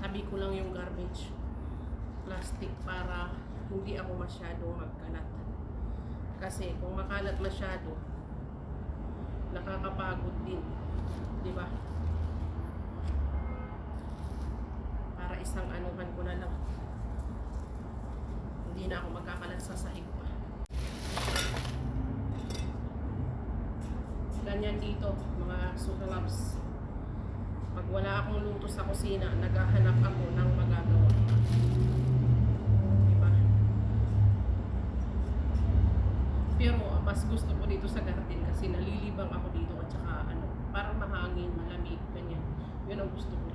Tinatabi ko lang yung garbage plastic para hindi ako masyadong magkalat. Kasi kung makalat masyado, nakakapagod din, di ba? Para isang anuhan ko na lang, hindi na ako magkakalat sa sahig pa. Ganyan dito mga sukalabs. Pag wala akong luto sa kusina, naghahanap ako ng magagawa. Diba? Pero mas gusto ko dito sa garden kasi nalilibang ako dito at saka parang mahangin, malamig, ganyan. Yun ang gusto ko.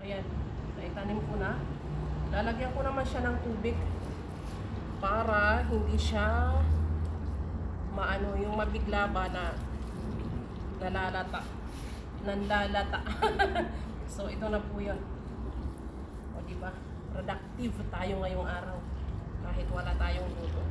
Ayan, naitanim ko na. Lalagyan ko naman siya ng tubig para hindi siya yung mabigla ba na nalalata. Nanlalata. So, ito na po yun. O, diba? Productive tayo ngayong araw. Kahit wala tayong luto.